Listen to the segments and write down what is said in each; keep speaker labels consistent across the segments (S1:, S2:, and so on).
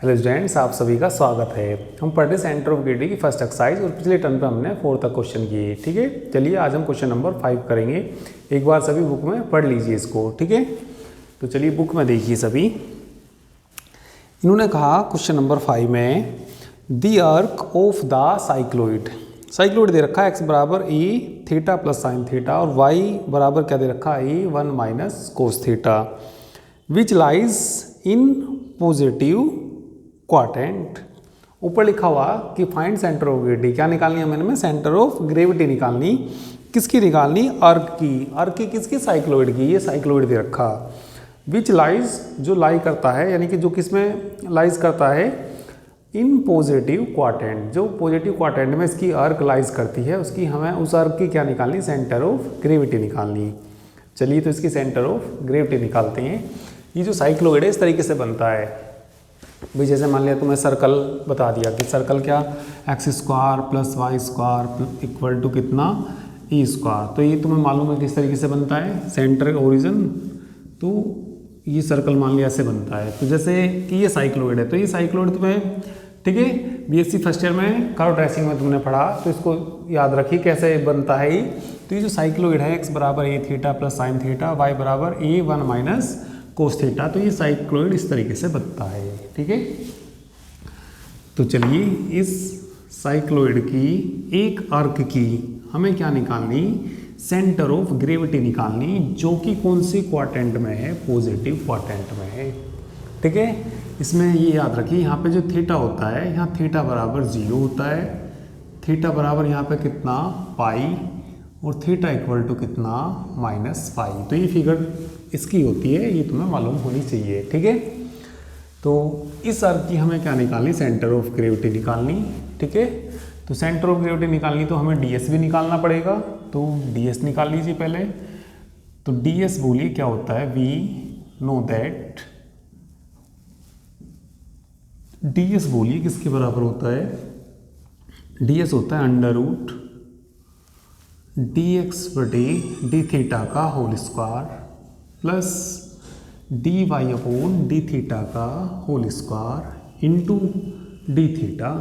S1: Hello students, आप सभी का स्वागत है। हम पढ़ रहे सेंटर ऑफ ग्रेविटी की फर्स्ट एक्सरसाइज और पिछले टर्म पे हमने 4 तक क्वेश्चन किए। ठीक है, चलिए आज हम क्वेश्चन नंबर 5 करेंगे। एक बार सभी बुक में पढ़ लीजिए इसको। ठीक है, तो चलिए बुक में देखिए सभी। इन्होंने कहा क्वेश्चन नंबर 5 में the arc of the cycloid. Cycloid दे रखा है x बराबर a theta plus sine theta और y बराबर क्या दे रखा है a 1 minus cos theta which lies in positive quadrant. ऊपर लिखा हुआ कि फाइंड सेंटर ऑफ ग्रेविटी। क्या निकालनी है मैंने? सेंटर ऑफ ग्रेविटी निकालनी। किसकी निकालनी? अर्क की। अर्क की किसकी? साइक्लोइड की। ये साइक्लोइड दे रखा। विच लाइज, जो लाई करता है, यानी कि जो किस में लाइज करता है? इन पॉजिटिव क्वाड्रेंट। जो पॉजिटिव क्वाड्रेंट में इसकी अर्क लाइज करती है, उसकी हमें उस अर्क की क्या निकालनी? सेंटर ऑफ ग्रेविटी निकालनी। चलिए तो इसकी सेंटर ऑफ ग्रेविटी निकालते हैं। ये जो साइक्लोइड है इस तरीके से बनता है भाई। जैसे मान लिया तुम्हें सर्कल बता दिया कि सर्कल क्या, x square plus y square equal to कितना? E square. तो ये तुम्हें मालूम है किस तरीके से बनता है, सेंटर ओरिजिन। तो ये सर्कल मान लिया ऐसे बनता है। तो जैसे कि ये साइक्लोइड है, तो ये साइक्लोइड तुम्हें, ठीक है, बीएससी फर्स्ट ईयर में कर्व ट्रेसिंग में तुमने पढ़ा, तो इसको याद रखिए कैसे बनता है ये। तो ये जो साइक्लोइड है एक्स बराबर a theta plus sine theta, y बराबर ए 1 माइनस कोस थीटा, तो ये साइक्लोइड इस तरीके से बनता है। ठीक है, तो चलिए इस साइक्लोइड की एक आर्क की हमें क्या निकालनी? सेंटर ऑफ ग्रेविटी निकालनी, जो कि कौन सी क्वाड्रेंट में है? पॉजिटिव क्वाड्रेंट में है। ठीक है, इसमें ये याद रखिए यहाँ पे जो थीटा होता है, यहाँ थीटा बराबर 0 होता है। थीटा बराबर यहाँ पे कितना? पाई, और थीटा इक्वल टू कितना? Minus pi. तो ये फिगर इसकी होती है, ये तुम्हें मालूम होनी चाहिए। ठीक है, तो इस अर्क की हमें क्या निकालनी? सेंटर ऑफ ग्रेविटी निकालनी। ठीक है, तो सेंटर ऑफ ग्रेविटी निकालनी तो हमें डीएस भी निकालना पड़ेगा। तो डीएस निकाल लीजिए पहले। तो डीएस बोलिए क्या होता है? वी नो दैट डीएस बोलिए किसके बराबर होता है? डीएस होता है अंडर रूट डी एक्स बटे डी थीटा का whole square plus d y upon d theta का whole square into d theta.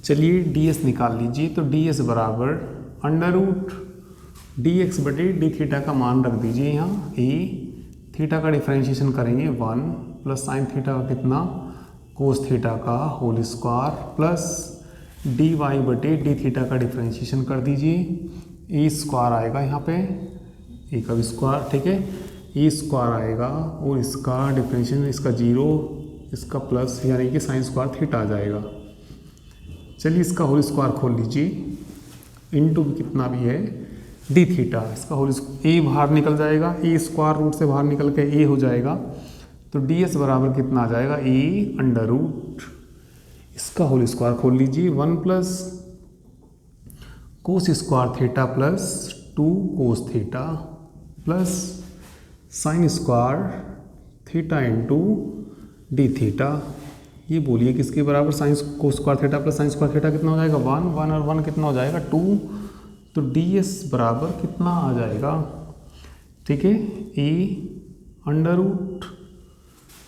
S1: चलिए डीएस निकाल लीजिए। तो डीएस बराबर अंडर रूट डी एक्स बटे डी थीटा का मान रख दीजिए यहाँ ए, थीटा का डिफ्रेंशिएशन करेंगे 1 प्लस साइन थीटा का कितना? कोस थीटा का whole square plus d y बटे डी थीटा का डिफ्रेंशिएशन कर दीजिए। ए स्क्वायर आएगा यहाँ पे, ए का स्क्वायर। ठीक है, ए स्क्वायर आएगा और इसका डिफरेंशिएशन, इसका 0, इसका प्लस, यानी कि साइन स्क्वायर थीटा आ जाएगा। चलिए इसका होल स्क्वायर खोल लीजिए, इनटू कितना भी है डी थीटा, इसका होल ए बाहर निकल जाएगा, ए स्क्वायर रूट से बाहर निकल के ए हो जाएगा। तो डी एस बराबर कितना आ जाएगा? ए अंडर रूट, इसका होल स्क्वायर खोल लीजिए 1 प्लस कोस square theta plus 2 cos theta plus sign square theta into d theta. ये बोलिए किसके बराबर? Sine cos square theta plus sign square theta कितना हो जाएगा? 1 1 और 1 कितना हो जाएगा? 2। तो डी एस बराबर कितना आ जाएगा? ठीक है, ए अंडर रूट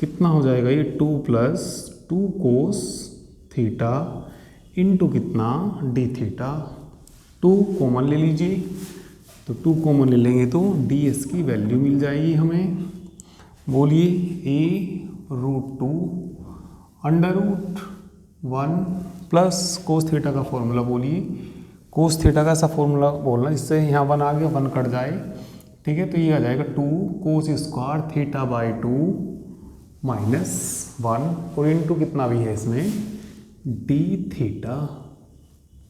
S1: कितना हो जाएगा? ये 2 प्लस 2 कोस थीटा इंटू कितना? D theta. 2 कॉमन ले लीजिए, तो 2 कॉमन ले लेंगे तो डी एस की वैल्यू मिल जाएगी हमें। बोलिए a root 2 under root 1 plus cos theta का फॉर्मूला बोलिए। कोस थीटा का ऐसा फॉर्मूला बोलना जिससे यहाँ 1 आ गया, 1 कट जाए। ठीक है, तो ये आ जाएगा 2 cos square theta by 2 minus 1 और इंटू कितना भी है इसमें? D theta.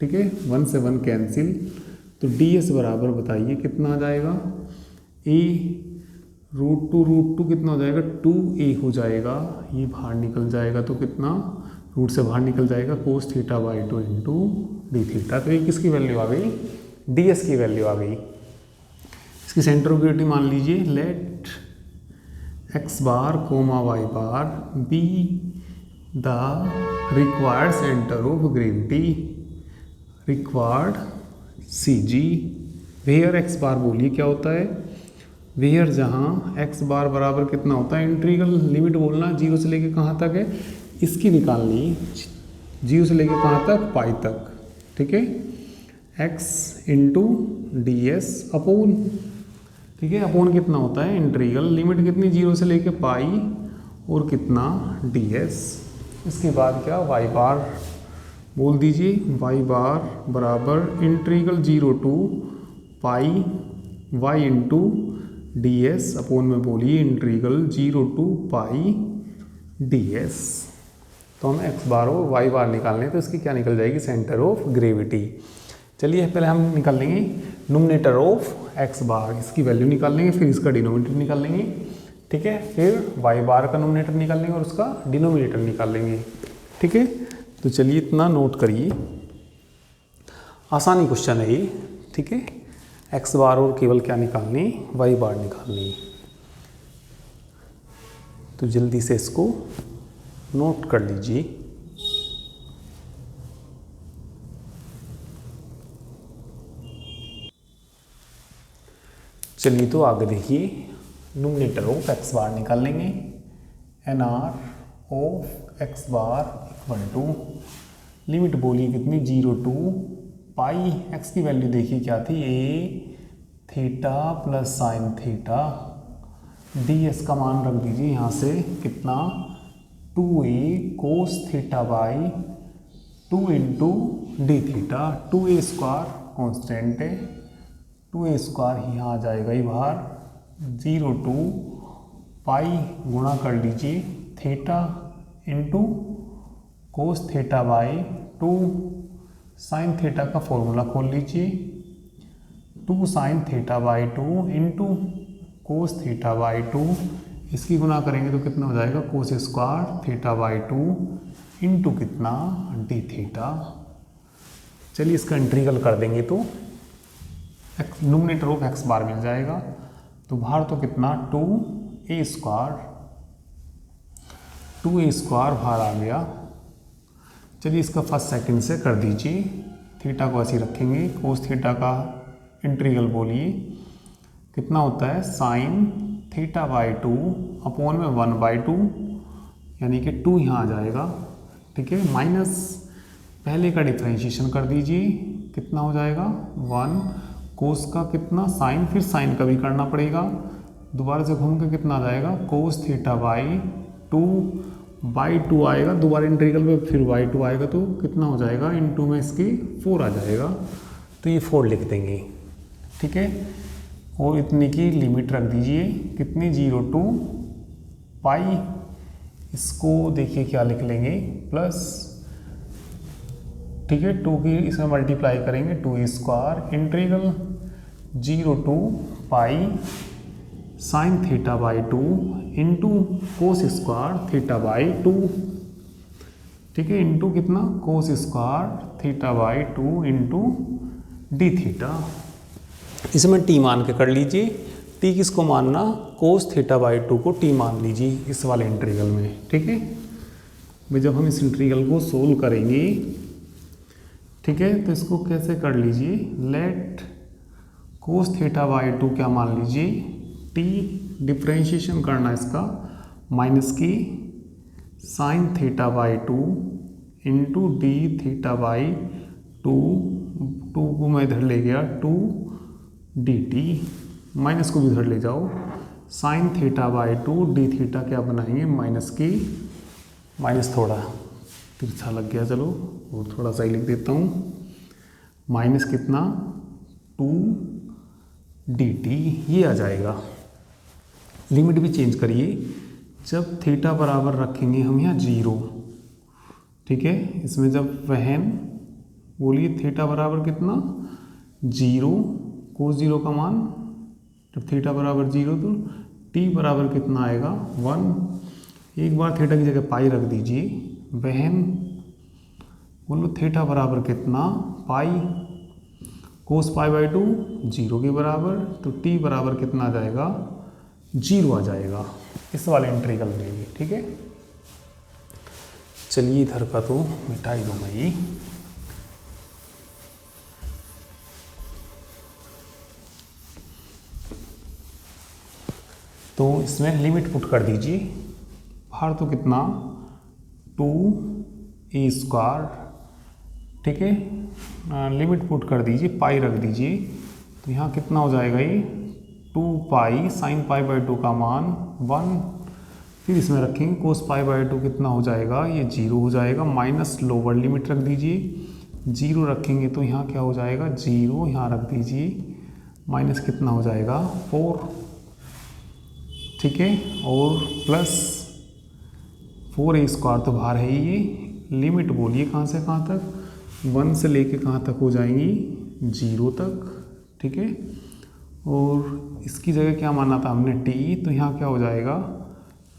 S1: ठीक है, 1 से 1 कैंसिल। तो डी एस बराबर बताइए कितना आ जाएगा? ए रूट टू कितना हो जाएगा? 2a हो जाएगा, ये बाहर निकल जाएगा तो कितना? रूट से बाहर निकल जाएगा cos theta by 2 into d theta. तो ये किसकी वैल्यू आ गई? डी एस की वैल्यू आ गई। इसकी सेंटर ऑफ ग्रेविटी मान लीजिए, let x bar comma y bar be the required centre of gravity required C G. Where x bar बोलिए क्या होता है? वेयर जहाँ एक्स बार बराबर कितना होता है, इंटीग्रल लिमिट बोलना जीरो से लेके कहाँ तक है, इसकी निकालनी, जीरो से लेके कहाँ तक, पाई तक, ठीक है। X into d s upon, ठीक है, अपोन कितना होता है, इंटीग्रल लिमिट कितनी, जीरो से लेके पाई और कितना, डी एस। इसके बाद क्या, वाई बार बोल दीजिए, वाई बार बराबर integral zero to pi y into d s upon में बोलिए integral zero to pi d s. तो हमें एक्स बार और वाई बार निकालने, तो इसकी क्या निकल जाएगी, सेंटर ऑफ ग्रेविटी। चलिए पहले हम निकाल लेंगे नोमिनेटर ऑफ एक्स बार, इसकी वैल्यू निकाल लेंगे, फिर इसका डिनोमिनेटर निकाल लेंगे, ठीक है, फिर वाई बार का नोमिनेटर निकाल लेंगे और उसका डिनोमिनेटर निकाल लेंगे, ठीक है। तो चलिए इतना नोट करिए, आसानी क्वेश्चन है ये, ठीक है। एक्स बार और केवल क्या निकालनी, वाई बार निकालनी। तो जल्दी से इसको नोट कर लीजिए। चलिए तो आगे देखिए, नोमिनेटर ऑफ एक्स बार निकाल लेंगे, N R of x bar equal to, limit बोलिए कितनी, जीरो टू पाई, एक्स की वैल्यू देखिए क्या थी, a theta plus sine theta, d s का मान रख दीजिए यहाँ से कितना, two a cos theta by two into d theta, two a square constant है, टू ए स्क्वायर ही यहाँ आ जाएगा ही बाहर, जीरो टू पाई गुणा कर लीजिए theta into cos theta by two sine theta का फॉर्मूला खोल लीजिए, two sine theta by two into cos theta by two, इसकी गुना करेंगे तो कितना हो जाएगा, cos square theta by two into कितना, डी थीटा। चलिए इसका इंटीग्रल कर देंगे तो नोमिनेटर ऑफ एक्स बार मिल जाएगा, तो बाहर तो कितना, टू ए स्क्वायर बाहर आ गया। चलिए इसका फर्स्ट सेकंड से कर दीजिए, थीटा को ऐसे रखेंगे, कोस थीटा का इंटीग्रल बोलिए कितना होता है, sign theta by two upon में वन बाई टू, यानी कि टू यहाँ आ जाएगा, ठीक है, माइनस पहले का डिफ्रेंशिएशन कर दीजिए, कितना हो जाएगा, वन, कोस का कितना, साइन, फिर साइन का भी करना पड़ेगा, दोबारा से घूम के कितना आ जाएगा, cos theta by two by two आएगा, दोबारा इंटीग्रल में फिर बाई टू आएगा, तो कितना हो जाएगा, इनटू में इसकी फोर आ जाएगा, तो ये फोर लिख देंगे, ठीक है। और इतनी की लिमिट रख दीजिए कितनी, जीरो टू पाई, इसको देखिए क्या लिख लेंगे, प्लस, ठीक है, टू की इसमें मल्टीप्लाई करेंगे, two square integral zero to pi sine theta by two into cos square theta by two, ठीक है, इंटू कितना, cos square theta by two into d theta. इसमें टी मान के कर लीजिए, टी किसको मानना, कोस थीटा बाई टू को टी मान लीजिए इस वाले इंटीग्रल में, ठीक है। भाई जब हम इस इंटीग्रल को सोल्व करेंगे, ठीक है, तो इसको कैसे कर लीजिए, let cos theta by two क्या मान लीजिए, टी, डिफ्रेंशिएशन करना इसका, माइनस की sine theta by two into d theta by two, two को मैं इधर ले गया, टू डी टी, माइनस को भी इधर ले जाओ, sign theta by to D theta क्या बनाएंगे, माइनस की, माइनस थोड़ा तिरछा लग गया, चलो और थोड़ा सा ही लिख देता हूँ, माइनस कितना, टू डी टी, ये आ जाएगा। लिमिट भी चेंज करिए, जब थीटा बराबर रखेंगे हम यहाँ जीरो, ठीक है, इसमें जब वहन बोलिए थीटा बराबर कितना, जीरो, कोस जीरो का मान, जब थीटा बराबर जीरो तो टी बराबर कितना आएगा, वन, एक बार थीटा की जगह पाई रख दीजिए, वहन बोलो थीटा बराबर कितना, पाई, कोस पाई बाई टू जीरो के बराबर, तो टी बराबर कितना आ जाएगा, जीरो आ जाएगा इस वाले इंटीग्रल में भी, ठीक है। चलिए इधर का तो मिटा ही दूँ मैं ये, तो इसमें लिमिट पुट कर दीजिए। बाहर तो कितना 2a², ठीक है, लिमिट पुट कर दीजिए, पाई रख दीजिए। तो यहाँ कितना हो जाएगा ये 2 पाई sin π/2 का मान 1। फिर इसमें रखेंगे cos π/2 कितना हो जाएगा, ये 0 हो जाएगा। माइनस लोअर लिमिट रख दीजिए, 0 रखेंगे तो यहाँ क्या हो जाएगा 0, यहाँ रख दीजिए। माइनस कितना हो जाएगा 4, ठीक है, और प्लस 4a² तो बाहर है ही। ये लिमिट बोलिए कहाँ से कहाँ तक, 1 से लेके कहाँ तक हो जाएंगी 0 तक, ठीक है। और इसकी जगह क्या माना था हमने t, तो यहाँ क्या हो जाएगा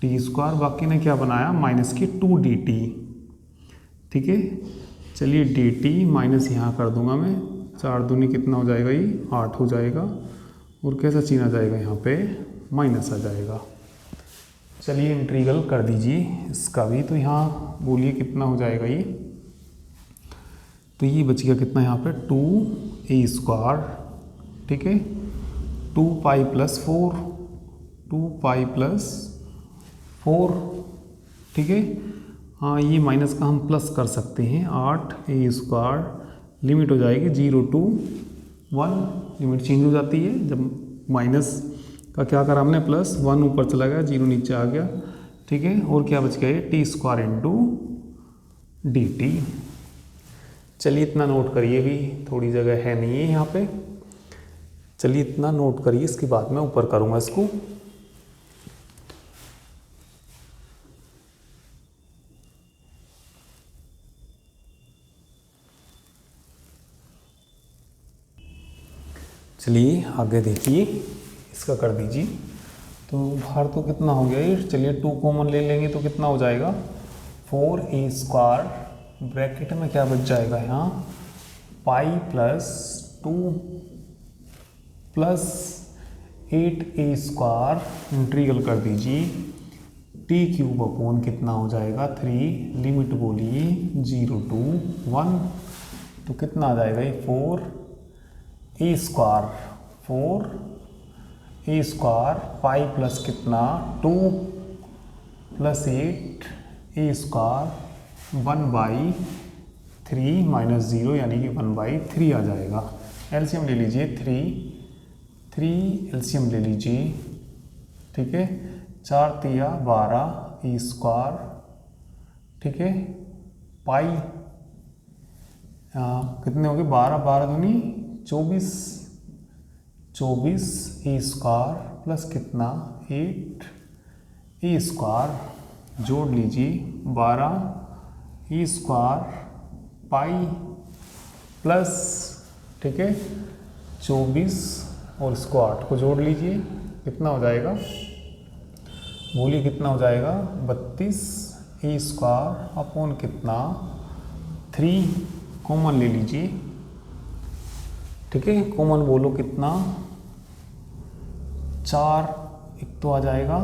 S1: t²। बाकी ने क्या बनाया माइनस की 2dt, ठीक है। चलिए dt माइनस यहाँ कर दूंगा मैं, 4 दूनी कितना हो जाएगा ये 8 हो जाएगा। और कैसा चिन्ह आ जाएगा यहाँ पे माइनस आ जाएगा। चलिए इंटीग्रल कर दीजिए इसका भी। तो यहाँ बोलिए कितना हो जाएगा ये, तो ये बच गया कितना यहाँ पे 2a², ठीक है, 2 पाई प्लस 4, 2 पाई प्लस 4, ठीक है। हाँ ये माइनस का हम प्लस कर सकते हैं, 8a²। लिमिट हो जाएगी 0 to 1, लिमिट चेंज हो जाती है जब माइनस का क्या करा हमने प्लस, 1 ऊपर चला गया, 0 नीचे आ गया, ठीक है। और क्या बच गया t² इंटू dt। चलिए इतना नोट करिए, भी थोड़ी जगह है नहीं है यहाँ पे। चलिए इतना नोट करिए, इसके बाद मैं ऊपर करूँगा इसको। चलिए आगे देखिए, इसका कर दीजिए। तो बाहर तो कितना हो गया ये, चलिए 2 कॉमन ले लेंगे तो कितना हो जाएगा 4a²। ब्रैकेट में क्या बच जाएगा यहाँ pi plus 2 plus 8a²। Integral कर दीजिए, t³ कितना हो जाएगा 3। लिमिट बोलिए 0 to 1, तो कितना आ जाएगा ये 4a², 4a² पाई प्लस कितना 2 प्लस 8a², 1/3 माइनस 0 यानी कि 1/3 आ जाएगा। एलसीएम ले लीजिए 3 एलसीएम ले लीजिए, ठीक है। 4 तिया 12a², ठीक है, पाई कितने हो गए 12 दूनी 24a² प्लस कितना 8a², जोड़ लीजिए 12a² पाई प्लस, ठीक है, 24 और इसको 8 को जोड़ लीजिए, कितना हो जाएगा बोलिए कितना हो जाएगा 32a² अपॉन कितना 3। कॉमन ले लीजिए, ठीक है, कॉमन बोलो कितना 4, एक तो आ जाएगा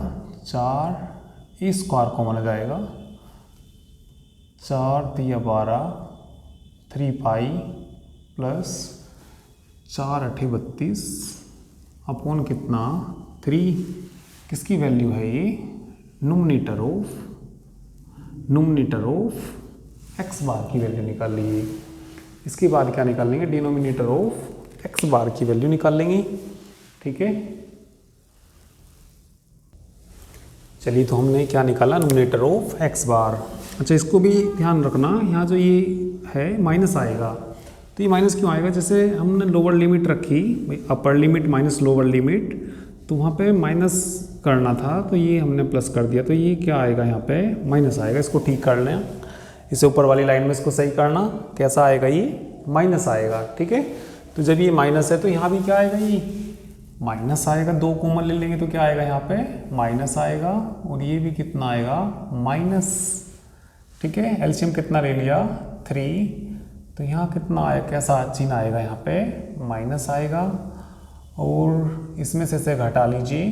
S1: 4a² कॉमन आ जाएगा, 4 तिया 12, 3 पाई प्लस 4 8 32 अपॉन कितना 3। किसकी वैल्यू है ये नुमरेटर ऑफ x बार की वैल्यू निकाल लीजिए। इसके बाद क्या निकाल लेंगे डिनोमिनेटर ऑफ x बार की वैल्यू निकाल लेंगे, ठीक है। चलिए तो हमने क्या निकाला नुमरेटर ऑफ x बार। अच्छा इसको भी ध्यान रखना, यहाँ जो ये है माइनस आएगा, तो ये माइनस क्यों आएगा, जैसे हमने लोअर लिमिट रखी upper limit minus lower limit, तो वहाँ पे माइनस करना था तो ये हमने प्लस कर दिया, तो ये क्या आएगा यहाँ पे माइनस आएगा। इसको ठीक कर लें, इसे ऊपर वाली लाइन में इसको सही करना, कैसा आएगा ये माइनस आएगा, ठीक है। तो जब ये माइनस है तो यहाँ भी क्या आएगा ये माइनस आएगा, 2 कॉमन ले लेंगे तो क्या आएगा यहाँ पे माइनस आएगा, और ये भी कितना आएगा माइनस, ठीक है। एलसीएम कितना ले लिया 3, तो यहाँ कितना आया कैसा चिन्ह आएगा यहाँ पे माइनस आएगा, और इसमें से घटा लीजिए,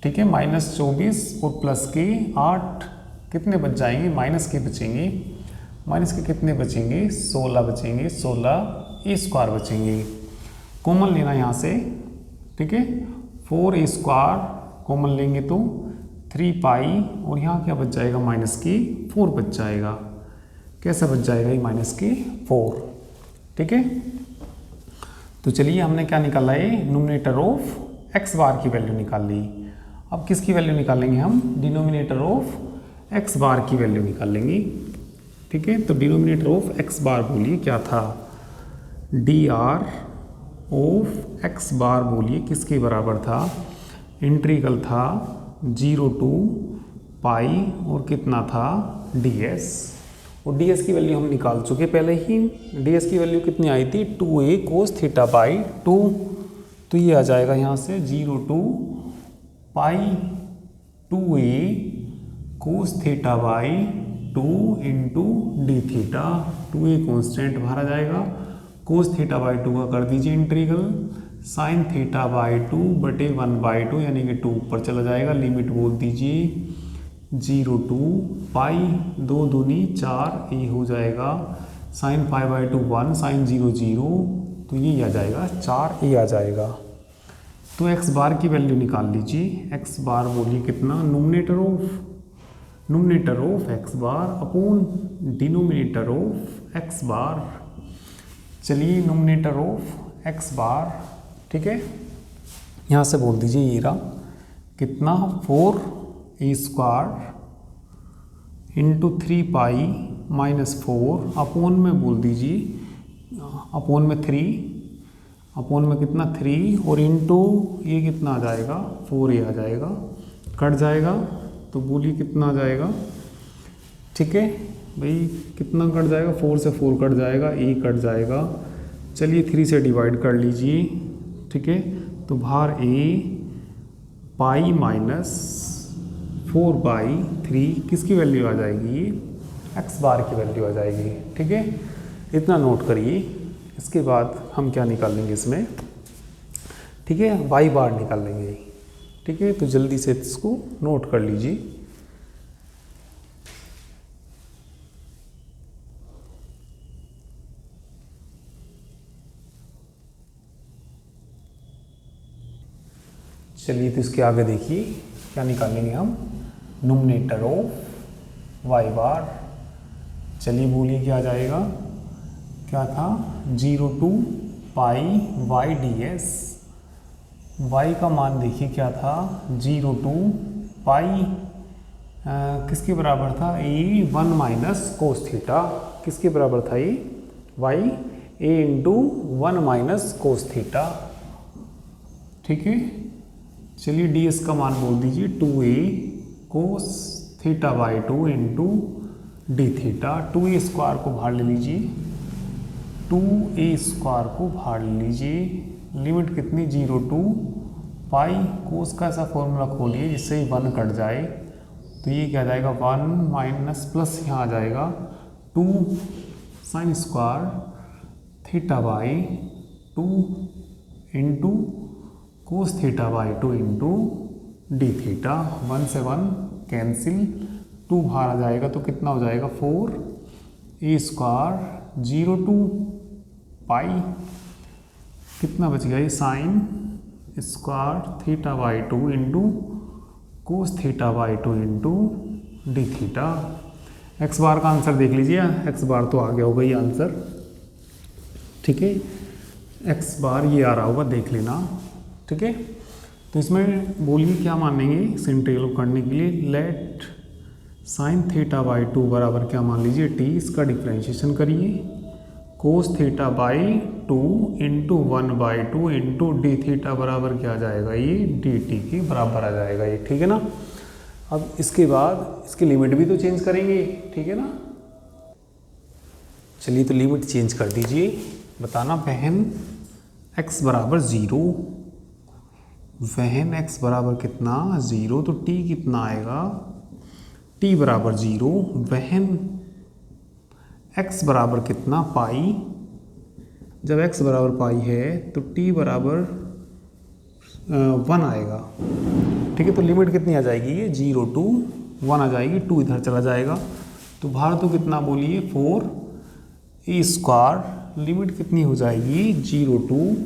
S1: ठीक है। -24 और प्लस के 8 कितने बच जाएंगे माइनस के बचेंगे, माइनस के कितने बचेंगे 16 बचेंगे, 16a² बचेंगे। कॉमन लेना यहाँ से, ठीक है। 4a² कॉमन लेंगे तो 3 पाई और यहाँ क्या बच जाएगा माइनस के 4 बच जाएगा। कैसा बच जाएगा ये माइनस के 4, ठीक है। तो चलिए हमने क्या निकाला है, न्यूमरेटर ऑफ एक्स बार की वैल्यू निकाल ली। अब किसकी वैल्यू निकालेंगे हम, डिनोमिनेटर ऑफ एक्स बार की वैल्यू निकालेंगे, ठीक है। तो डिनोमिनेटर ऑफ एक्स बार बोलिए क्या था, D R of x bar बोलिए किसके बराबर था, इंटीग्रल था 0 to पाई और कितना था ds, और ds की वैल्यू हम निकाल चुके पहले ही। ds की वैल्यू कितनी आई थी 2a cos थीटा बाई 2, तो ये आ जाएगा यहाँ से 0 to pi 2a cos theta by 2 into d theta, 2a constant बाहर आ जाएगा, cos थीटा बाई 2 का कर दीजिए इंटीग्रल, साइन थीटा बाई 2 बटे 1/2 यानी कि 2 ऊपर चला जाएगा, लिमिट बोल दीजिए 0 to पाई 2 दूनी 4 ए हो जाएगा, साइन पाई बाई 2 1 साइन 0 0, तो ये आ जाएगा 4 ए आ जाएगा। तो एक्स बार की वैल्यू निकाल लीजिए, एक्स बार बोलिए कितना, numerator of x bar upon denominator of x bar. चलिए न्यूमरेटर ऑफ एक्स बार, ठीक है, यहाँ से बोल दीजिए ये रहा कितना 4a² into 3 pi minus 4 upon में बोल दीजिए, अपॉन में 3, अपॉन में कितना 3 और इंटू ये कितना आ जाएगा 4a आ जाएगा, कट जाएगा तो बोलिए कितना आ जाएगा, ठीक है भाई कितना कट जाएगा, 4 से 4 कट जाएगा, ए कट जाएगा। चलिए 3 से डिवाइड कर लीजिए, ठीक है, तो बाहर ए पाई माइनस 4/3 किसकी वैल्यू आ जाएगी, ये एक्स बार की वैल्यू आ जाएगी, ठीक है। इतना नोट करिए। इसके बाद हम क्या निकालेंगे इसमें, ठीक है, वाई बार निकालेंगे, ठीक है। तो जल्दी से इसको नोट कर लीजिए। चलिए तो इसके आगे देखिए क्या निकालेंगे हम, न्यूमरेटर ऑफ वाई बार। चलिए बोलिए क्या आ जाएगा, क्या था 0 to pi y ds, y का मान देखिए क्या था 0 to पाई किसके बराबर था, a 1 माइनस कोस थीटा, किसके बराबर था ये y a into 1 minus cos theta, ठीक है। चलिए ds का मान बोल दीजिए 2a cos theta by 2 into d theta, 2a² को बाहर ले लीजिए, 2a² को बाहर ले लीजिए, लिमिट कितनी 0 to पाई, कोस का ऐसा फॉर्मूला खोलिए जिससे 1 कट जाए, तो ये क्या जाएगा 1 माइनस प्लस यहाँ आ जाएगा 2 sign square theta by 2 into cos theta by 2 into d theta, 1 से 1 कैंसिल, 2 बाहर आ जाएगा तो कितना हो जाएगा 4a² 0 to पाई कितना बच गया, ये sine square theta by 2 into cos theta by 2 into d theta. X bar का आंसर देख लीजिए, एक्स बार तो आ गया होगा ये आंसर, ठीक है। एक्स बार ये आ रहा होगा, देख लेना, ठीक है। तो इसमें बोलिए क्या मानेंगे इस इंटीग्रल करने के लिए, लेट साइन थीटा बाई 2 बराबर क्या मान लीजिए t, इसका डिफ्रेंशिएशन करिए, कोस theta by 2 into 1/2 into d theta बराबर क्या आ जाएगा, ये डी टी के बराबर आ जाएगा ये, ठीक है ना। अब इसके बाद इसकी लिमिट भी तो चेंज करेंगे, ठीक है ना। चलिए तो लिमिट चेंज कर दीजिए, बताना वहन x बराबर 0, वहन x बराबर कितना 0, तो t कितना आएगा, t बराबर 0, वहन x बराबर कितना पाई, जब x बराबर पाई है तो t बराबर 1 आएगा, ठीक है। तो लिमिट कितनी आ जाएगी, ये 0 to 1 आ जाएगी, 2 इधर चला जाएगा, तो बाहर तो कितना बोलिए 4a², लिमिट कितनी हो जाएगी 0 to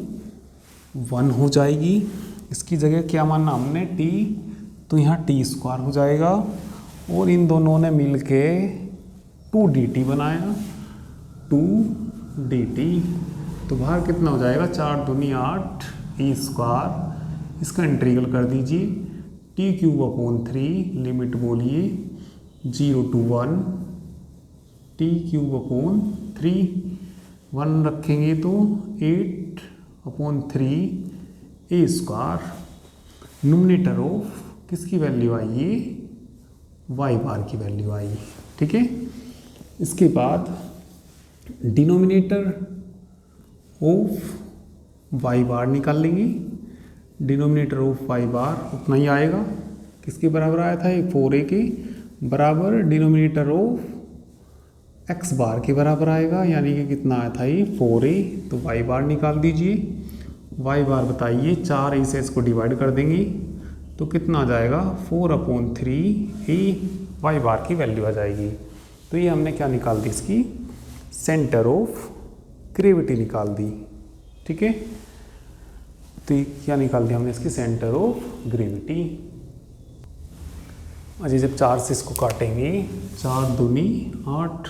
S1: 1 हो जाएगी। इसकी जगह क्या मानना हमने, t तो यहाँ टी स्क्वायर हो जाएगा और इन दोनों ने मिल के 2dt बनाया, 2dt। तो बाहर कितना हो जाएगा, 4 दूनी 8 ई स्क्वायर, इसका इंटीग्रल कर दीजिए, t³/3 लिमिट बोलिए 0 to 1, t³/3 1 रखेंगे तो 8/3 ए स्क्वायर। नोमिनेटर ऑफ किसकी वैल्यू आई, ये वाई बार की वैल्यू आई, ठीक है। इसके बाद डिनोमिनेटर ऑफ वाई बार निकाल लेंगे, डिनोमिनेटर ऑफ वाई बार उतना ही आएगा, किसके बराबर आया था, ये 4a के बराबर, डिनोमिनेटर ऑफ एक्स बार के बराबर आएगा, यानी कि कितना आया था, ये 4a। तो वाई बार निकाल दीजिए, वाई बार बताइए, 4a से इसको डिवाइड कर देंगे तो कितना आ जाएगा, 4/3 ए वाई बार की वैल्यू आ जाएगी। तो ये हमने क्या निकाल दी, इसकी सेंटर ऑफ ग्रेविटी निकाल दी, ठीक है। तो ये क्या निकाल दिया हमने, इसकी सेंटर ऑफ ग्रेविटी। अच्छा, जब 4 से इसको काटेंगे, 4 दूनी 8,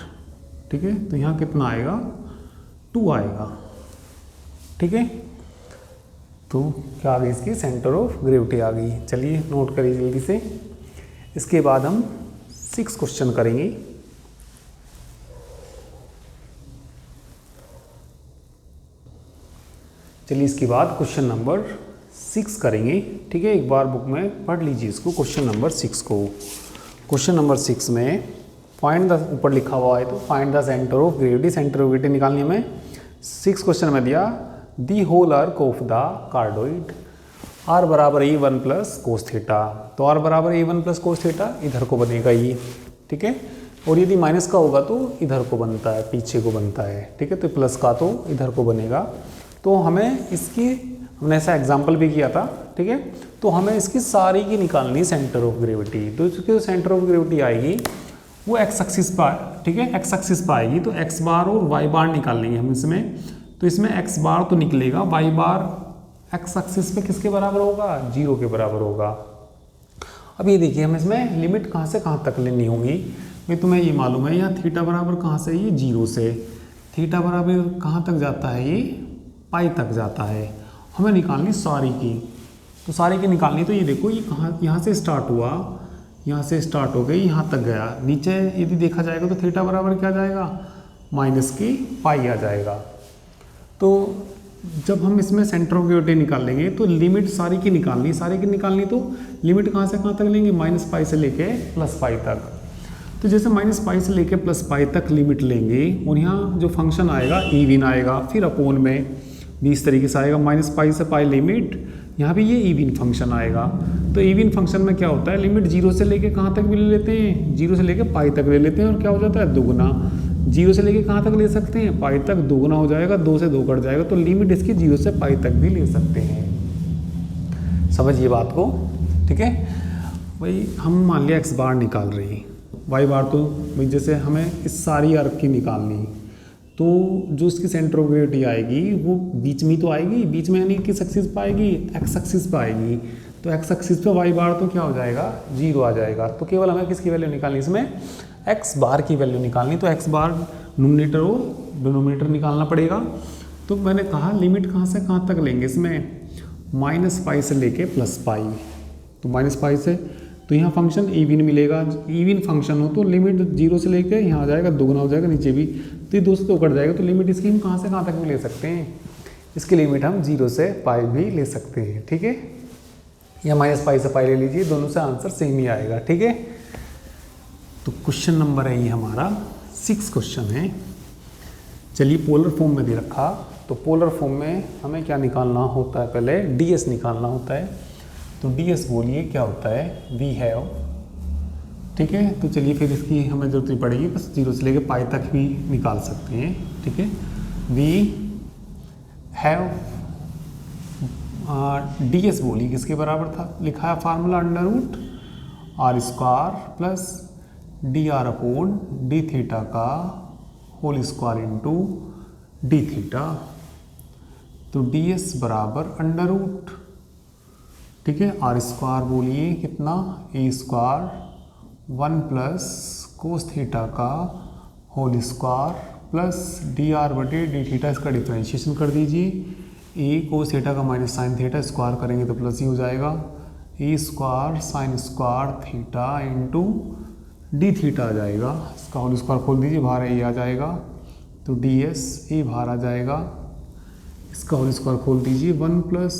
S1: ठीक है। तो यहाँ कितना आएगा, 2 आएगा, ठीक है। तो क्या आ गई, इसकी सेंटर ऑफ ग्रेविटी आ गई। चलिए नोट करिए जल्दी से। इसके बाद हम 6 क्वेश्चन करेंगे। चलिए इसके बाद क्वेश्चन नंबर 6 करेंगे, ठीक है। एक बार बुक में पढ़ लीजिए इसको, क्वेश्चन नंबर 6 को। क्वेश्चन नंबर 6 में फाइंड द, ऊपर लिखा हुआ है तो find the centre of gravity, centre of gravity निकालनी हमें। 6 क्वेश्चन में दिया the whole arc of the cardioid, r बराबर a1 प्लस कोस थीटा। तो r बराबर a1 प्लस कोस थीटा, इधर को बनेगा ये, ठीक है। और यदि माइनस का होगा तो इधर को बनता है, पीछे को बनता है, ठीक है। तो प्लस का तो इधर को बनेगा। तो हमें इसकी, हमने ऐसा एग्जाम्पल भी किया था, ठीक है। तो हमें इसकी सारी की निकालनी सेंटर ऑफ ग्रेविटी। तो इसकी जो सेंटर ऑफ ग्रेविटी आएगी वो एक्स एक्सिस पर, ठीक है, एक्स एक्सिस पर आएगी। तो एक्स बार और वाई बार निकाल लेंगे हम इसमें। तो इसमें एक्स बार तो निकलेगा, वाई बार एक्स एक्सिस पे किसके बराबर होगा, 0 के बराबर होगा। अब ये देखिए, हम इसमें लिमिट कहाँ से कहाँ तक लेनी होगी। भाई तुम्हें ये मालूम है, यहाँ थीटा बराबर कहाँ से, ये 0 से, थीटा बराबर कहाँ तक जाता है, ये पाई तक जाता है। हमें निकालनी सारी की, तो सारी की निकालनी। तो ये देखो, ये कहाँ, यहाँ से स्टार्ट हुआ, यहाँ से स्टार्ट हो गई, यहाँ तक गया। नीचे यदि देखा जाएगा तो थीटा बराबर क्या जाएगा, माइनस की पाई आ जाएगा। तो जब हम इसमें सेंटर ऑफ ग्रेविटी निकाल लेंगे तो लिमिट सारी की निकालनी, सारी की निकालनी। तो लिमिट कहाँ से कहाँ तक लेंगे, माइनस पाई से लेके प्लस पाई तक। तो जैसे माइनस पाई से लेके प्लस पाई तक लिमिट लेंगे, और यहाँ जो फंक्शन आएगा इवन आएगा, फिर अपोन में भी इस तरीके से आएगा, माइनस पाई से पाई लिमिट, यहाँ भी ये इवन फंक्शन आएगा। तो इवन फंक्शन में क्या होता है, लिमिट 0 से लेके कहाँ तक भी ले लेते हैं, 0 से लेके पाई तक ले लेते हैं, और क्या हो जाता है, दुगना। 0 से लेके कहाँ तक ले सकते हैं, पाई तक, दुगना हो जाएगा, 2 से 2 कट जाएगा। तो लिमिट इसकी 0 से पाई तक भी ले सकते हैं। समझिए बात को, ठीक है। भाई हम मान लिया एक्स बार निकाल रहे हैं, वाई बार तो भाई जैसे हमें इस सारी आर्क की निकालनी, तो जो इसकी सेंटर ऑफ ग्रेविटी आएगी वो बीच में तो आएगी, बीच में यानी किस एक्सिस पर आएगी, एक्स एक्सिस पर आएगी। तो एक्स एक्सिस पे वाई बार तो क्या हो जाएगा, 0 आ जाएगा। तो केवल हमें किसकी वैल्यू निकालनी, इसमें एक्स बार की वैल्यू निकालनी। तो एक्स बार नोमिनेटर और डिनोमिनेटर निकालना पड़ेगा। तो मैंने कहा लिमिट कहाँ से कहाँ तक लेंगे, इसमें माइनस पाई से लेके प्लस पाई। तो माइनस पाई से, तो यहाँ फंक्शन इवन मिलेगा, इवन फंक्शन हो तो लिमिट 0 से लेके यहाँ आ जाएगा, दुगना हो जाएगा, नीचे भी तो ये 2 से 2 कट जाएगा। तो लिमिट इसकी हम कहाँ से कहाँ तक भी ले सकते हैं, इसकी लिमिट हम 0 से पाई भी ले सकते हैं, ठीक है। या माइनस पाई से पाई ले लीजिए, दोनों से आंसर सेम ही आएगा, ठीक है। तो क्वेश्चन नंबर है ये हमारा 6 क्वेश्चन है। चलिए पोलर फॉर्म में दे रखा, तो पोलर फॉर्म में हमें क्या निकालना होता है, पहले ds निकालना होता है। तो ds बोलिए क्या होता है, वी हैव, ठीक है। तो चलिए फिर इसकी हमें जरूरत नहीं पड़ेगी, बस 0 से लेके पाई तक भी निकाल सकते हैं, ठीक है। वी हैव, ds बोलिए किसके बराबर था, लिखा है formula √r² plus dr/d theta का whole square into d theta. तो ds बराबर ठीक है। आर स्क्वायर बोलिए कितना, a square 1 plus cos theta का whole square plus d r बटे डी थीटा, इसका डिफ्रेंशिएशन कर दीजिए। ए कोस थीटा का माइनस साइन थीटा, स्क्वायर करेंगे तो प्लस ही हो जाएगा। A square sine square theta into d theta आ जाएगा, इसका होल स्क्वायर खोल दीजिए, बाहर ए आ जाएगा तो डी एस ए बाहर आ जाएगा, इसका होल स्क्वायर खोल दीजिए 1 प्लस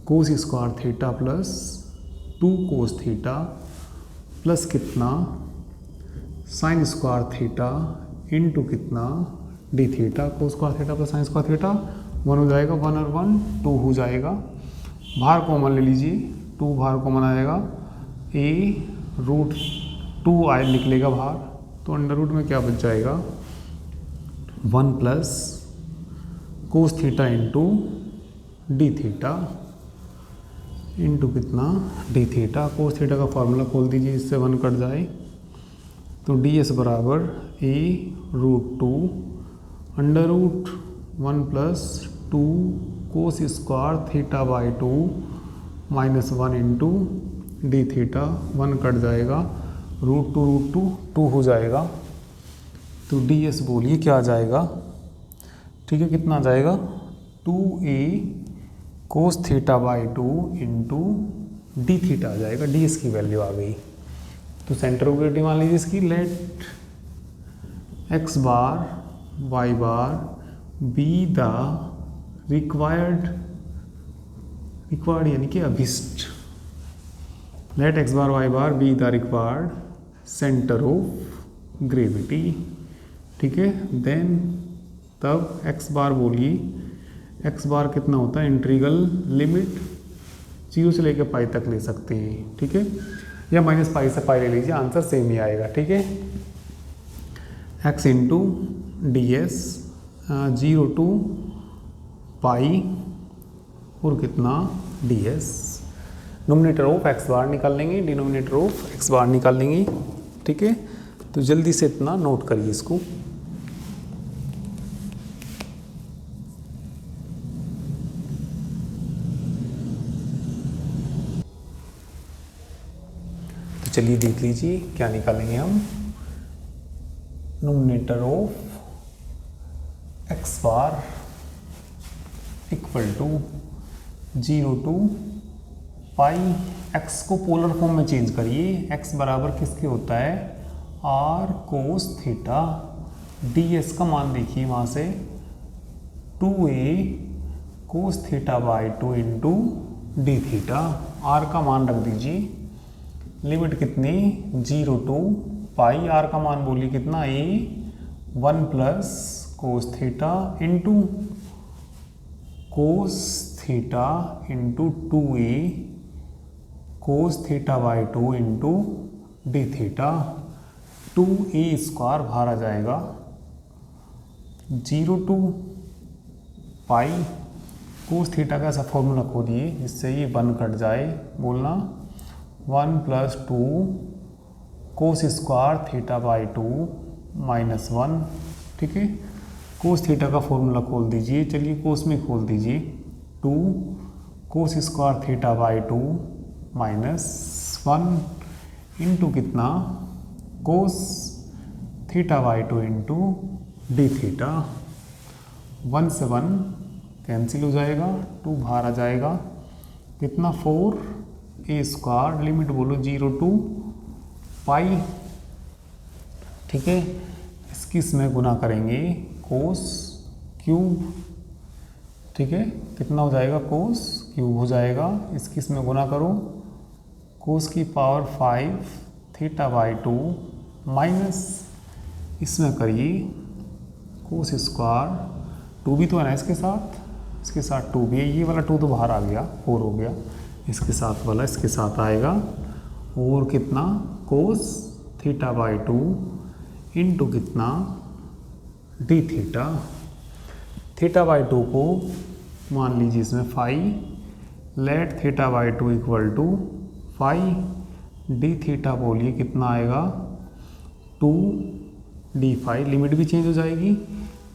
S1: कोस square theta plus 2 cos theta plus कितना साइन स्क्वायर थीटा इंटू कितना डी थीटा, कोस square theta plus sign square theta 1 हो जाएगा, 1 और 1 2 हो जाएगा। बाहर कॉमन ले लीजिए, 2 बाहर कॉमन आएगा, ए रूट 2 आए निकलेगा बाहर, तो अंडर रूट में क्या बच जाएगा 1 plus cos theta into d theta into कितना डी थीटा। कोस थीटा का फॉर्मूला खोल दीजिए, इससे 1 कट जाए तो डी एस बराबर a root 2 under root 1 plus 2 cos square theta by 2 minus 1 into d theta, 1 cut जाएगा, रूट 2 2 हो जाएगा, तो डी एस बोलिए क्या आ जाएगा, ठीक है कितना आ जाएगा 2a cos theta by 2 into d theta आ जाएगा, डी एस की वैल्यू आ गई। तो सेंटर ऑफ ग्रेविटी मान लीजिए इसकी, let x bar y bar be the required यानी कि अभिष्ट, let x bar y bar be the required centre of gravity, ठीक है। देन तब एक्स बार बोलिए, एक्स बार कितना होता है, इंटीग्रल लिमिट 0 से लेकर पाई तक ले सकते हैं, ठीक है, या माइनस पाई से पाई ले लीजिए, आंसर सेम ही आएगा, ठीक है। X into d s 0 to pi और कितना d s, numerator of x bar निकाल लेंगे, डिनोमिनेटर ऑफ एक्स बार निकाल लेंगे, ठीक है। तो जल्दी से इतना नोट करिए इसको। तो चलिए देख लीजिए क्या निकालेंगे हम, nominator of x bar equal to 0 to पाई, एक्स को पोलर फॉर्म में चेंज करिए, एक्स बराबर किसके होता है r cos theta, d s का मान देखिए वहाँ से 2a cos theta by 2 into d theta, r का मान रख दीजिए, लिमिट कितनी 0 to पाई, आर का मान बोलिए कितना ए 1 plus cos theta into cos theta into 2a cos theta by 2 into d theta, 2a square बाहर आ जाएगा, 0 to पाई कोस थीटा का ऐसा फॉर्मूला खोदिए जिससे ये 1 कट जाए, बोलना 1 plus 2 cos square theta by 2 minus 1, ठीक है। कोस थीटा का फॉर्मूला खोल दीजिए, चलिए कोस में खोल दीजिए, 2 cos square theta by 2 minus 1 into कितना cos theta by 2 into d theta, 1 से 1 कैंसिल हो जाएगा, 2 बाहर आ जाएगा, कितना 4a स्क्वायर, लिमिट बोलो 0 to पाई, ठीक है। इसकी इसमें गुना करेंगे कोस क्यूब, ठीक है, कितना हो जाएगा कोस क्यूब हो जाएगा, इसकी इसमें गुना करो कोस की पावर 5 थीटा बाई 2 माइनस इसमें करिए कोस स्क्वायर, 2 भी तो है ना इसके साथ 2 भी है, ये वाला 2 तो बाहर आ गया, 4 हो गया, इसके साथ वाला इसके साथ आएगा, और कितना कोस थीटा बाई 2 इंटू कितना डी थीटा, थीटा बाई 2 को मान लीजिए इसमें 5, let theta by 2 equal to 5, d theta बोलिए कितना आएगा 2 डी 5, लिमिट भी चेंज हो जाएगी,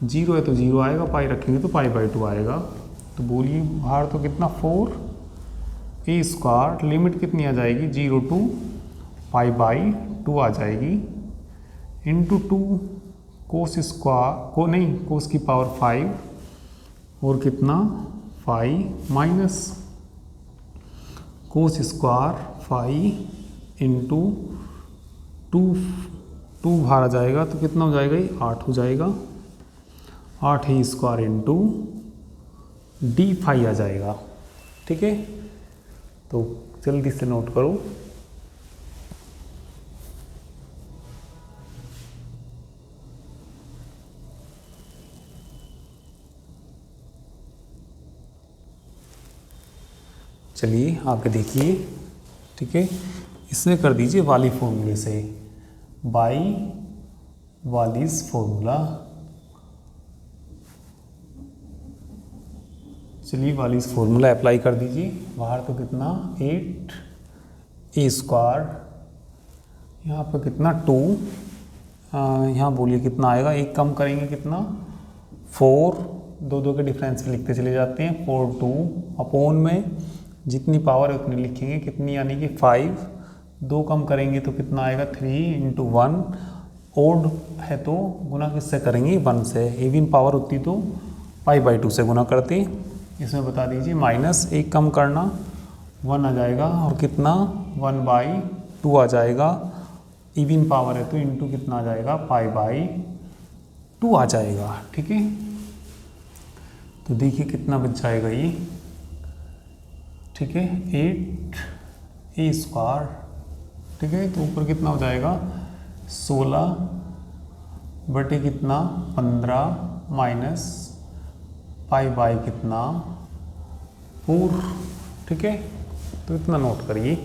S1: 0 है तो 0 आएगा, पाई रखेंगे तो पाई बाई 2 आएगा, तो बोलिए बाहर तो कितना 4 ए स्क्वायर लिमिट कितनी आ जाएगी 0 टू पाई बाई 2 आ जाएगी इंटू 2 कोस स्क्वायर को नहीं कोस की पावर 5 और कितना 5 माइनस कोस स्क्वायर 5 इंटू 2 बाहर आ जाएगा तो कितना हो जाएगा ये 8 हो जाएगा 8 ही स्क्वायर इंटू d5 आ जाएगा। ठीक है, तो जल्दी से नोट करो। चलिए आगे देखिए। ठीक है, इसमें कर दीजिए वाली फॉर्मूले से, बाई वालीज फॉर्मूला। चलिए वालीज फॉर्मूला अप्लाई कर दीजिए। बाहर तो कितना 8 ए स्क्वायर, यहाँ पर कितना 2, यहाँ बोलिए कितना आएगा, एक कम करेंगे कितना 4, दो के डिफरेंस में लिखते चले जाते हैं 4 2 अपॉन में जितनी पावर है उतनी लिखेंगे कितनी, यानी कि 5, 2 कम करेंगे तो कितना आएगा 3 इंटू 1, ओड है तो गुना किससे करेंगे 1 से, इवन पावर होती तो पाई बाई 2 से गुना करते। इसमें बता दीजिए माइनस एक कम करना 1 आ जाएगा और कितना 1 बाई 2 आ जाएगा, इवन पावर है तो इंटू कितना आ जाएगा पाई बाई 2 आ जाएगा। ठीक है, तो देखिए कितना बच जाएगा ये। ठीक है, 8 ए स्क्वायर। ठीक है, तो ऊपर कितना हो जाएगा 16 बटे कितना 15 माइनस पाई बाई कितना 4। ठीक है, तो इतना नोट करिए।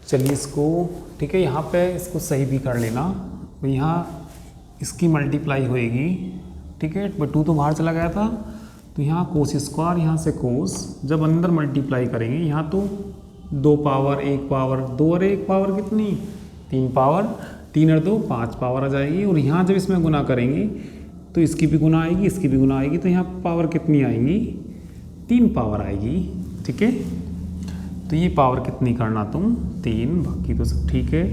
S1: चलिए इसको, ठीक है, यहाँ पे इसको सही भी कर लेना। तो यहाँ इसकी मल्टीप्लाई होएगी। ठीक है, 2 तो बाहर चला गया था तो यहाँ कोस स्क्वायर, यहाँ से कोस, जब अंदर मल्टीप्लाई करेंगे यहाँ तो 2 पावर 1 पावर 2 और 1 पावर कितनी 3 पावर, 3 और 2 5 पावर आ जाएगी। और यहाँ जब इसमें गुना करेंगे तो इसकी भी गुना आएगी, इसकी भी गुना आएगी, तो यहाँ पावर कितनी आएगी 3 पावर आएगी। ठीक है, तो ये पावर कितनी करना तुम 3, बाकी तो सब ठीक है।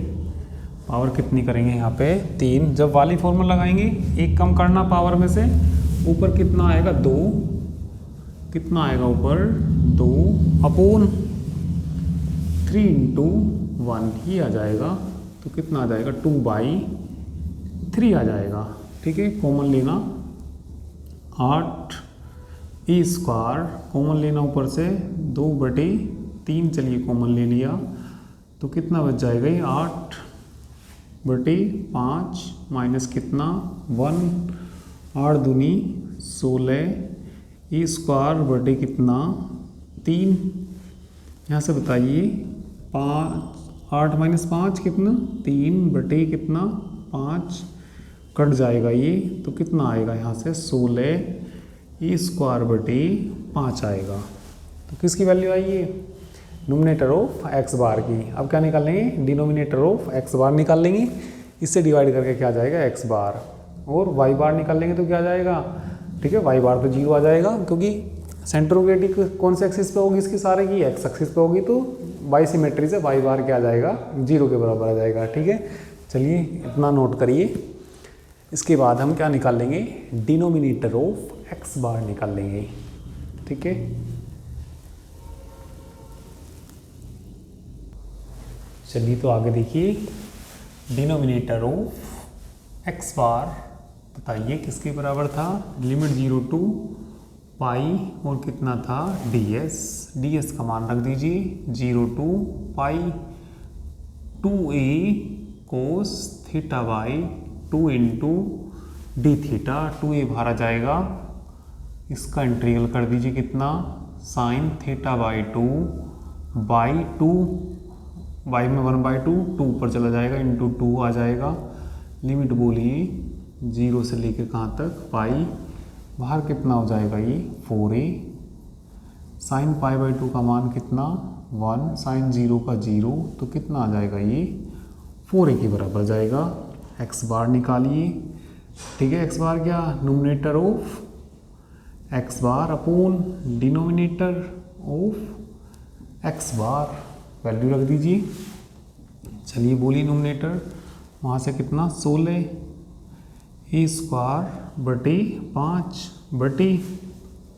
S1: पावर कितनी करेंगे यहाँ पे 3, जब वाली फॉर्मूला लगाएंगे एक कम करना पावर में से, ऊपर कितना आएगा 2, कितना आएगा ऊपर 2 अपॉन 3 इंटू 1 ही आ जाएगा, तो कितना आ जाएगा 2 बाई 3 आ जाएगा। ठीक है, कॉमन लेना 8 ए स्क्वायर, कॉमन लेना ऊपर से 2 बटे 3, चलिए कॉमन ले लिया तो कितना बच जाएगा ये 8 बटे 5 माइनस कितना 1, 8 दूनी 16 ए स्क्वायर बटे कितना 3, यहाँ से बताइए 8 माइनस 5 कितना 3 बटे कितना 5, कट जाएगा ये तो कितना आएगा यहाँ से 16 ए स्क्वायर बटे 5 आएगा। तो किसकी वैल्यू आई ये नोमिनेटर ऑफ एक्स बार की। अब क्या निकालेंगे डिनोमिनेटर ऑफ एक्स बार निकाल लेंगे, इससे डिवाइड करके क्या आ जाएगा एक्स बार, और वाई बार निकाल लेंगे तो क्या आ जाएगा। ठीक है, वाई बार तो 0 आ जाएगा क्योंकि सेंटर ऑफ ग्रेविटी कौन से एक्सिस पे होगी इसकी सारे की एक्स एक्सिस पे होगी, तो बाई सिमेट्री से वाई बार क्या आ जाएगा 0 के बराबर आ जाएगा। ठीक है, चलिए इतना नोट करिए। इसके बाद हम क्या निकाल लेंगे डिनोमिनेटर ऑफ एक्स बार निकाल लेंगे। ठीक है, चलिए तो आगे देखिए डिनोमिनेटर ऑफ एक्स बार बताइए किसके बराबर था, लिमिट 0 टू पाई और कितना था ds, ds का मान रख दीजिए 0 to pi 2a cos theta by 2 into d theta, 2a बाहर आ जाएगा, इसका इंटीग्रल कर दीजिए कितना sine theta by 2 by 2, by में 1/2, 2 ऊपर चला जाएगा इंटू 2 आ जाएगा, लिमिट बोलिए 0 से लेकर कहाँ तक पाई, बाहर कितना हो जाएगा ये 4a, साइन पाई बाई 2 का मान कितना 1, साइन 0 का 0, तो कितना आ जाएगा ये 4a के बराबर जाएगा। एक्स बार निकालिए, ठीक है, एक्स बार क्या, numerator of x bar upon denominator of x bar, value रख दीजिए। चलिए बोलिए न्यूमरेटर, वहाँ से कितना 16 ए स्क्वायर बटे 5 बटे,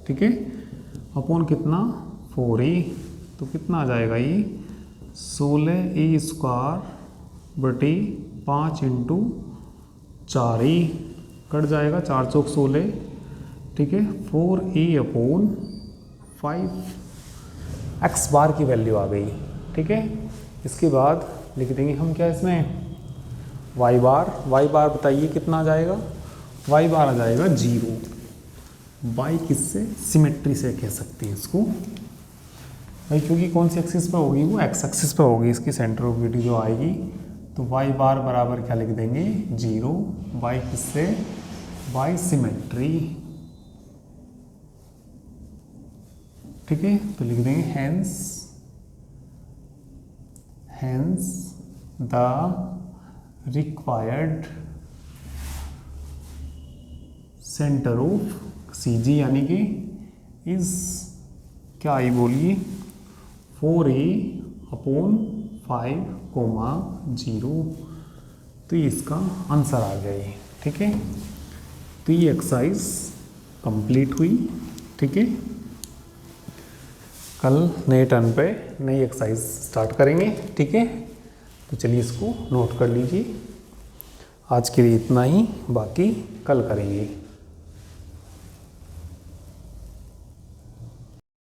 S1: ठीक है, अपॉन कितना 4a, तो कितना आ जाएगा ये 16 ए स्क्वायर बटे 5 इंटू 4a, कट जाएगा 4 चौक 16, ठीक है, 4a अपॉन 5 एक्स बार की वैल्यू आ गई। ठीक है, इसके बाद लिख देंगे हम क्या इसमें वाई बार बताइए कितना आ जाएगा, वाई बार आ जाएगा 0। वाई किससे, सिमेट्री से कह सकते हैं इसको भाई, क्योंकि कौन सी एक्सिस पे होगी, वो एक्स एक्सिस पे होगी इसकी सेंटर ऑफ ग्रेविटी जो आएगी। तो वाई बार बराबर क्या लिख देंगे 0, वाई किससे, वाई सिमेट्री। ठीक है, तो लिख देंगे hence the required centre of CG, यानी कि इस क्या आई बोलिए 4a अपॉन 5,0। तो ये इसका आंसर आ गया ये। ठीक है, तो ये एक्सरसाइज कंप्लीट हुई। ठीक है, कल नए टर्न पे नई एक्सरसाइज स्टार्ट करेंगे। ठीक है, तो चलिए इसको नोट कर लीजिए। आज के लिए इतना ही, बाकी कल करेंगे।